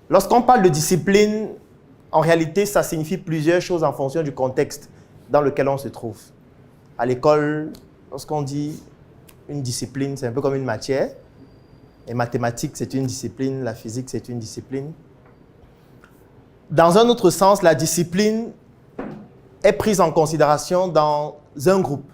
Lorsqu'on parle de discipline, en réalité, ça signifie plusieurs choses en fonction du contexte dans lequel on se trouve. À l'école, lorsqu'on dit une discipline, c'est un peu comme une matière. Les mathématiques, c'est une discipline. La physique, c'est une discipline. Dans un autre sens, la discipline est prise en considération dans un groupe,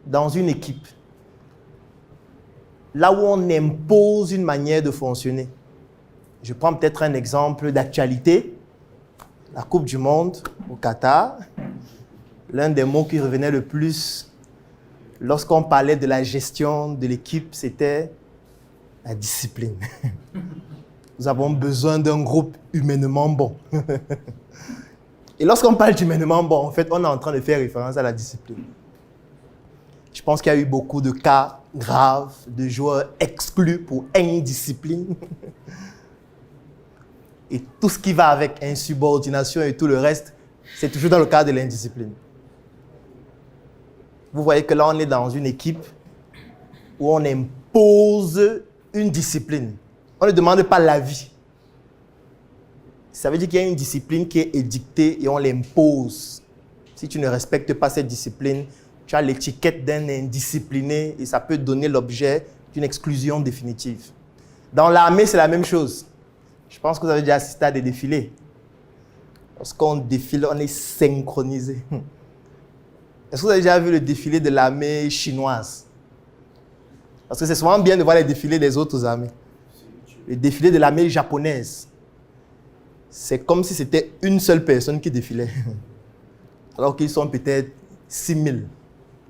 dans une équipe. Là où on impose une manière de fonctionner. Je prends peut-être un exemple d'actualité. La Coupe du Monde au Qatar. L'un des mots qui revenait le plus lorsqu'on parlait de la gestion de l'équipe, c'était la discipline. Nous avons besoin d'un groupe humainement bon. Et lorsqu'on parle d'humainement bon, en fait, on est en train de faire référence à la discipline. Je pense qu'il y a eu beaucoup de cas graves de joueurs exclus pour indiscipline. Et tout ce qui va avec insubordination et tout le reste, c'est toujours dans le cadre de l'indiscipline. Vous voyez que là, on est dans une équipe où on impose une discipline. On ne demande pas l'avis. Ça veut dire qu'il y a une discipline qui est édictée et on l'impose. Si tu ne respectes pas cette discipline, tu as l'étiquette d'un indiscipliné et ça peut donner l'objet d'une exclusion définitive. Dans l'armée, c'est la même chose. Je pense que vous avez déjà assisté à des défilés. Lorsqu'on défile, on est synchronisé. Est-ce que vous avez déjà vu le défilé de l'armée chinoise? Parce que c'est souvent bien de voir les défilés des autres armées. Le défilé de l'armée japonaise, c'est comme si c'était une seule personne qui défilait. Alors qu'ils sont peut-être 6000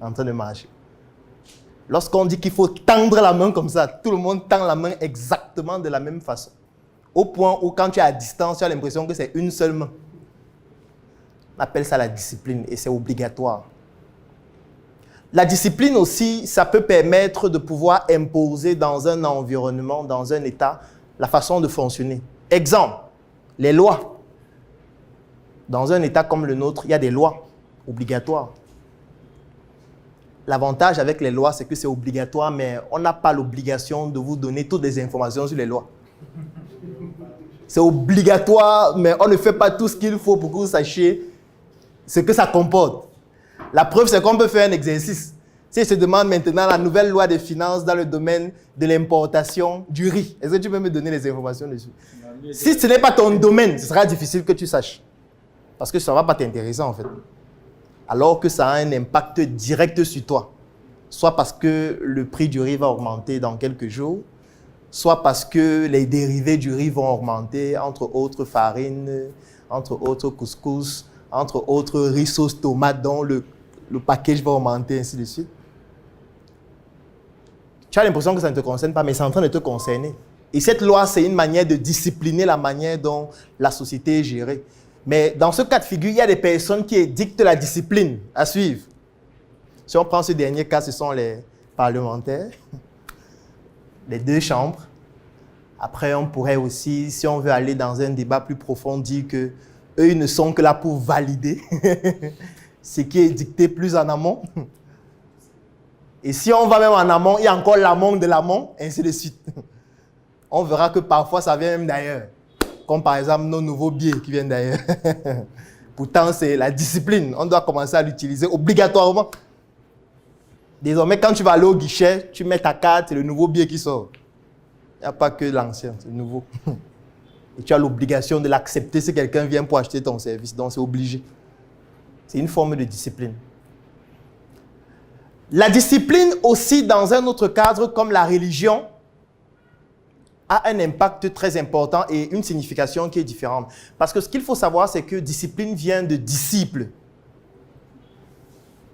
en train de marcher. Lorsqu'on dit qu'il faut tendre la main comme ça, tout le monde tend la main exactement de la même façon. Au point où quand tu es à distance, tu as l'impression que c'est une seule main. On appelle ça la discipline et c'est obligatoire. La discipline aussi, ça peut permettre de pouvoir imposer dans un environnement, dans un état, la façon de fonctionner. Exemple, les lois. Dans un état comme le nôtre, il y a des lois obligatoires. L'avantage avec les lois, c'est que c'est obligatoire, mais on n'a pas l'obligation de vous donner toutes les informations sur les lois. C'est obligatoire, mais on ne fait pas tout ce qu'il faut pour que vous sachiez ce que ça comporte. La preuve, c'est qu'on peut faire un exercice. Si je te demande maintenant la nouvelle loi des finances dans le domaine de l'importation du riz, est-ce que tu peux me donner les informations dessus? Si ce n'est pas ton domaine, ce sera difficile que tu saches. Parce que ça ne va pas t'intéresser en fait. Alors que ça a un impact direct sur toi. Soit parce que le prix du riz va augmenter dans quelques jours, soit parce que les dérivés du riz vont augmenter, entre autres farine, entre autres couscous, entre autres riz sauce tomate dont le package va augmenter, ainsi de suite. Tu as l'impression que ça ne te concerne pas, mais c'est en train de te concerner. Et cette loi, c'est une manière de discipliner la manière dont la société est gérée. Mais dans ce cas de figure, il y a des personnes qui édictent la discipline à suivre. Si on prend ce dernier cas, ce sont les parlementaires, les deux chambres. Après, on pourrait aussi, si on veut aller dans un débat plus profond, dire qu'eux, ils ne sont que là pour valider ce qui est dicté plus en amont. Et si on va même en amont, il y a encore l'amont de l'amont, ainsi de suite. On verra que parfois, ça vient même d'ailleurs. Comme par exemple nos nouveaux billets qui viennent d'ailleurs. Pourtant, c'est la discipline. On doit commencer à l'utiliser obligatoirement. Désormais, quand tu vas aller au guichet, tu mets ta carte, c'est le nouveau billet qui sort. Il n'y a pas que l'ancien, c'est le nouveau. Et tu as l'obligation de l'accepter si quelqu'un vient pour acheter ton service. Donc, c'est obligé. C'est une forme de discipline. La discipline aussi, dans un autre cadre comme la religion, a un impact très important et une signification qui est différente. Parce que ce qu'il faut savoir, c'est que discipline vient de disciple.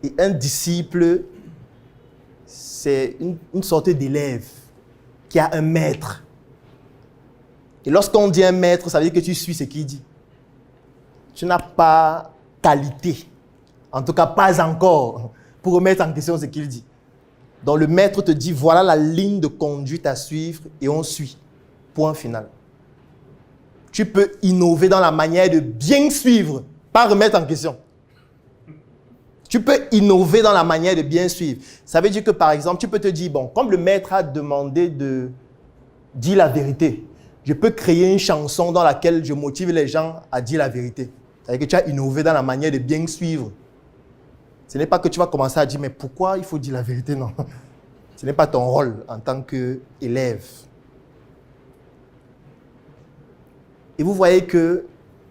Et un disciple, c'est une sorte d'élève qui a un maître. Et lorsqu'on dit un maître, ça veut dire que tu suis ce qu'il dit. Tu n'as pas qualité, en tout cas pas encore, pour remettre en question ce qu'il dit. Donc le maître te dit, voilà la ligne de conduite à suivre et on suit. Point final. Tu peux innover dans la manière de bien suivre, pas remettre en question. Tu peux innover dans la manière de bien suivre. Ça veut dire que, par exemple, tu peux te dire, bon, comme le maître a demandé de dire la vérité, Je peux créer une chanson dans laquelle je motive les gens à dire la vérité. C'est-à-dire que tu as innové dans la manière de bien suivre. Ce n'est pas que tu vas commencer à dire, mais pourquoi il faut dire la vérité? Non. Ce n'est pas ton rôle en tant qu'élève. Et vous voyez que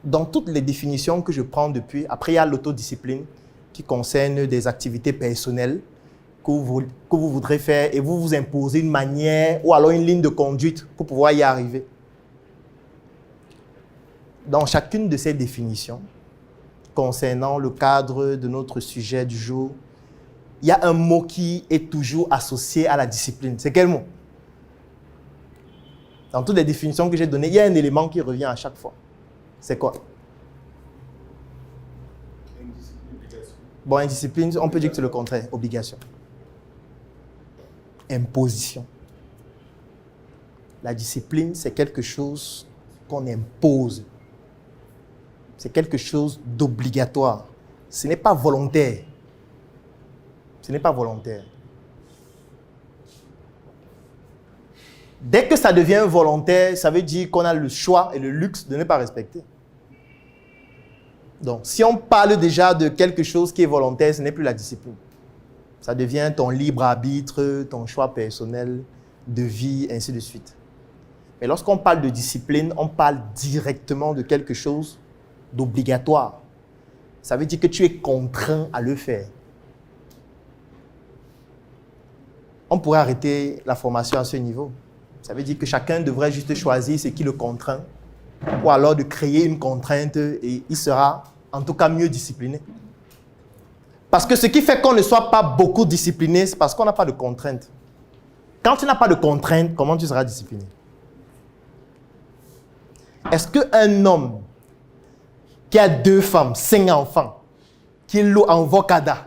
dans toutes les définitions que je prends depuis, après il y a l'autodiscipline qui concerne des activités personnelles que vous voudrez faire et vous vous imposez une manière ou alors une ligne de conduite pour pouvoir y arriver. Dans chacune de ces définitions, concernant le cadre de notre sujet du jour, il y a un mot qui est toujours associé à la discipline. C'est quel mot? Dans toutes les définitions que j'ai données, il y a un élément qui revient à chaque fois. C'est quoi? Bon, indiscipline, on peut dire que c'est le contraire. Obligation. Imposition. La discipline, c'est quelque chose qu'on impose. C'est quelque chose d'obligatoire. Ce n'est pas volontaire. Ce n'est pas volontaire. Dès que ça devient volontaire, ça veut dire qu'on a le choix et le luxe de ne pas respecter. Donc, si on parle déjà de quelque chose qui est volontaire, ce n'est plus la discipline. Ça devient ton libre arbitre, ton choix personnel de vie, ainsi de suite. Mais lorsqu'on parle de discipline, on parle directement de quelque chose d'obligatoire. Ça veut dire que tu es contraint à le faire. On pourrait arrêter la formation à ce niveau. Ça veut dire que chacun devrait juste choisir ce qui le contraint ou alors de créer une contrainte et il sera en tout cas mieux discipliné. Parce que ce qui fait qu'on ne soit pas beaucoup discipliné, c'est parce qu'on n'a pas de contrainte. Quand tu n'as pas de contrainte, comment tu seras discipliné? Est-ce qu'un homme qui a 2 femmes, 5 enfants, qui loue en Vocada,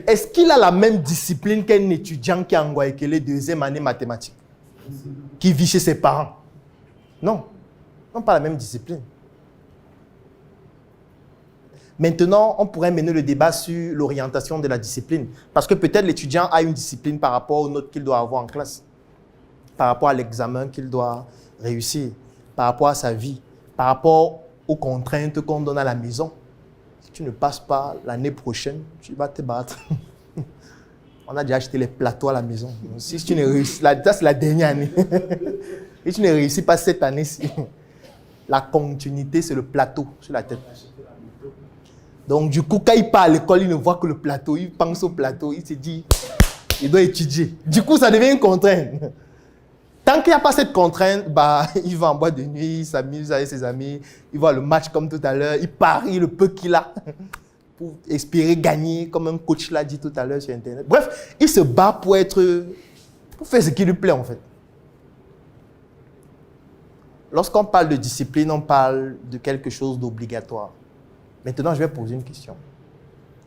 est-ce qu'il a la même discipline qu'un étudiant qui a en Guayaquil 2e année mathématiques, qui vit chez ses parents? Non, ils n'ont pas la même discipline. Maintenant, on pourrait mener le débat sur l'orientation de la discipline. Parce que peut-être l'étudiant a une discipline par rapport aux notes qu'il doit avoir en classe, par rapport à l'examen qu'il doit réussir, par rapport à sa vie, par rapport aux contraintes qu'on donne à la maison. Si tu ne passes pas l'année prochaine, tu vas te battre. On a déjà acheté les plateaux à la maison. Si tu ne réussis, ça c'est la dernière année. Et tu ne réussis pas cette année-ci, la continuité, c'est le plateau sur la tête. Donc, du coup, quand il part à l'école, il ne voit que le plateau. Il pense au plateau. Il se dit, il doit étudier. Du coup, ça devient une contrainte. Tant qu'il n'y a pas cette contrainte, il va en boîte de nuit, il s'amuse avec ses amis, il voit le match comme tout à l'heure, il parie le peu qu'il a pour espérer gagner, comme un coach l'a dit tout à l'heure sur Internet. Bref, il se bat pour faire ce qui lui plaît en fait. Lorsqu'on parle de discipline, on parle de quelque chose d'obligatoire. Maintenant, je vais poser une question.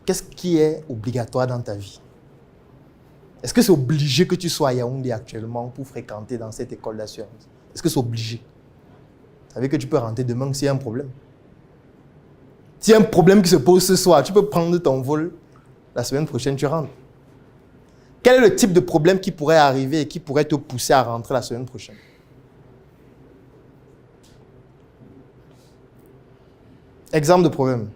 Qu'est-ce qui est obligatoire dans ta vie? Est-ce que c'est obligé que tu sois à Yaoundé actuellement pour fréquenter dans cette école d'assurance? Est-ce que c'est obligé? Ça veut dire que tu peux rentrer demain s'il y a un problème. S'il y a un problème qui se pose ce soir, tu peux prendre ton vol. La semaine prochaine, tu rentres. Quel est le type de problème qui pourrait arriver et qui pourrait te pousser à rentrer la semaine prochaine? Exemple de problème.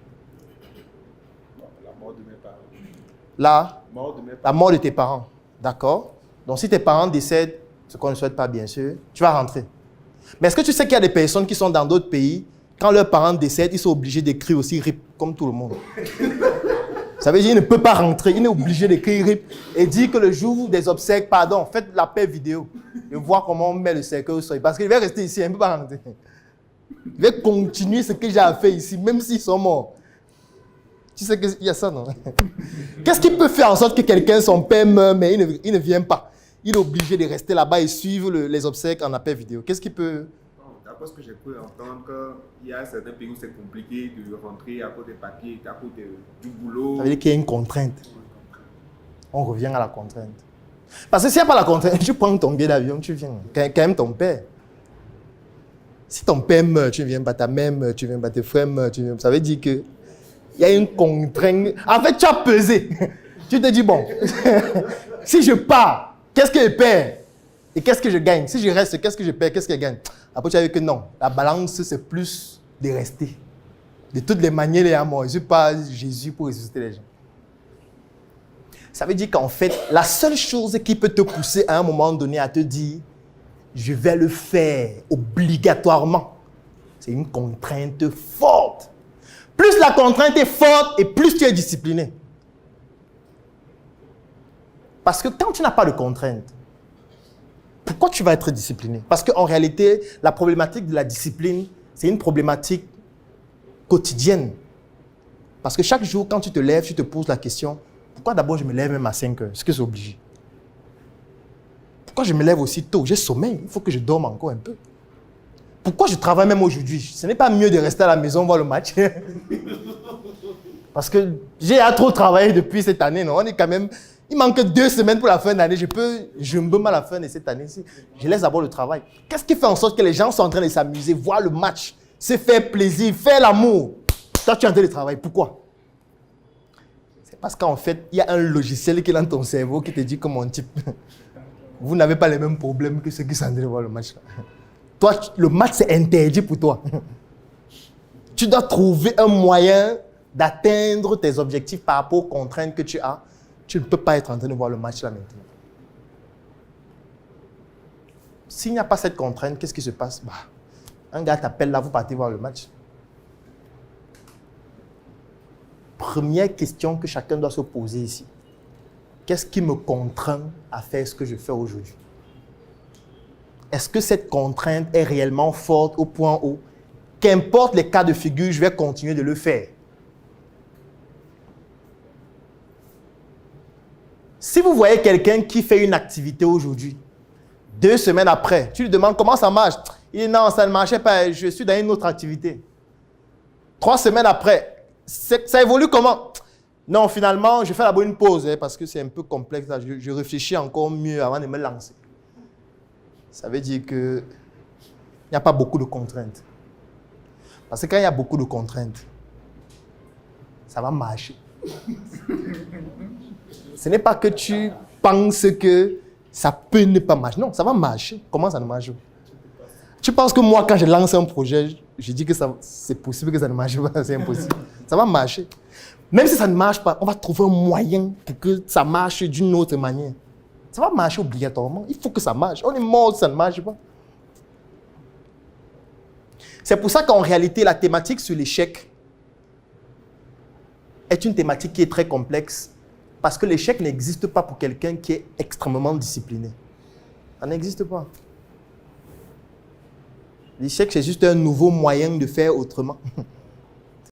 La mort de mes parents. La mort de tes parents. D'accord? Donc, si tes parents décèdent, ce qu'on ne souhaite pas, bien sûr, tu vas rentrer. Mais est-ce que tu sais qu'il y a des personnes qui sont dans d'autres pays, quand leurs parents décèdent, ils sont obligés d'écrire aussi RIP, comme tout le monde. Ça veut dire qu'il ne peut pas rentrer, il est obligé d'écrire RIP et dire que le jour des obsèques, faites la paix vidéo et voir comment on met le cercueil au sol. Parce qu'il va rester ici, il ne peut pas rentrer. Je vais continuer ce que j'ai à faire ici, même s'ils sont morts. Tu sais qu'il y a ça, non? Qu'est-ce qui peut faire en sorte que quelqu'un, son père meurt, mais il ne vient pas? Il est obligé de rester là-bas et suivre les obsèques en appel vidéo. Qu'est-ce qui peut... D'après ce que j'ai pu entendre, qu'il y a certains pays où c'est compliqué de rentrer à cause des papiers, à cause du boulot. Ça veut dire qu'il y a une contrainte. On revient à la contrainte. Parce que s'il n'y a pas la contrainte, tu prends ton billet d'avion, tu viens. Quand même ton père. Si ton père meurt, tu ne viens pas, ta mère meurt, tu ne viens pas, tes frères meurent, tu ne viens pas. Ça veut dire qu'il y a une contrainte. En fait, tu as pesé. Tu te dis, bon, si je pars, qu'est-ce que je perds? Et qu'est-ce que je gagne? Si je reste, qu'est-ce que je perds? Qu'est-ce que je gagne? Après, tu as vu que non, la balance, c'est plus de rester. De toutes les manières, il est à mort. Je ne suis pas Jésus pour ressusciter les gens. Ça veut dire qu'en fait, la seule chose qui peut te pousser à un moment donné à te dire « je vais le faire obligatoirement », c'est une contrainte forte. Plus la contrainte est forte et plus tu es discipliné. Parce que quand tu n'as pas de contrainte, pourquoi tu vas être discipliné? Parce qu'en réalité, la problématique de la discipline, c'est une problématique quotidienne. Parce que chaque jour, quand tu te lèves, tu te poses la question, pourquoi d'abord je me lève même à 5 heures? Est-ce que c'est obligé? Pourquoi je me lève aussi tôt? J'ai sommeil, il faut que je dorme encore un peu. Pourquoi je travaille même aujourd'hui? Ce n'est pas mieux de rester à la maison voir le match. Parce que j'ai trop travaillé depuis cette année, non? On est quand même... Il manque 2 semaines pour la fin d'année. Je me bats à la fin de cette année-ci. Je laisse d'abord le travail. Qu'est-ce qui fait en sorte que les gens sont en train de s'amuser, voir le match, se faire plaisir, faire l'amour? Toi, tu es en train de travailler. Pourquoi? C'est parce qu'en fait, il y a un logiciel qui est dans ton cerveau qui te dit que mon type, vous n'avez pas les mêmes problèmes que ceux qui sont en train de voir le match. Toi, le match, c'est interdit pour toi. Tu dois trouver un moyen d'atteindre tes objectifs par rapport aux contraintes que tu as. Tu ne peux pas être en train de voir le match là maintenant. S'il n'y a pas cette contrainte, qu'est-ce qui se passe? Un gars t'appelle là, vous partez voir le match. Première question que chacun doit se poser ici. Qu'est-ce qui me contraint à faire ce que je fais aujourd'hui? Est-ce que cette contrainte est réellement forte au point où, qu'importe les cas de figure, je vais continuer de le faire? Si vous voyez quelqu'un qui fait une activité aujourd'hui, 2 semaines après, tu lui demandes comment ça marche. Il dit non, ça ne marchait pas, je suis dans une autre activité. 3 semaines après, ça évolue comment? Non, finalement, je fais d'abord une pause parce que c'est un peu complexe. Là. Je réfléchis encore mieux avant de me lancer. Ça veut dire qu'il n'y a pas beaucoup de contraintes. Parce que quand il y a beaucoup de contraintes, ça va marcher. Ce n'est pas que tu penses que ça peut ne pas marcher. Non, ça va marcher. Comment ça ne marche pas? Tu penses que moi, quand je lance un projet, je dis que c'est possible que ça ne marche pas, c'est impossible. Ça va marcher. Même si ça ne marche pas, on va trouver un moyen pour que ça marche d'une autre manière. Ça va marcher obligatoirement. Il faut que ça marche. On est mort si ça ne marche pas. C'est pour ça qu'en réalité, la thématique sur l'échec est une thématique qui est très complexe. Parce que l'échec n'existe pas pour quelqu'un qui est extrêmement discipliné. Ça n'existe pas. L'échec, c'est juste un nouveau moyen de faire autrement.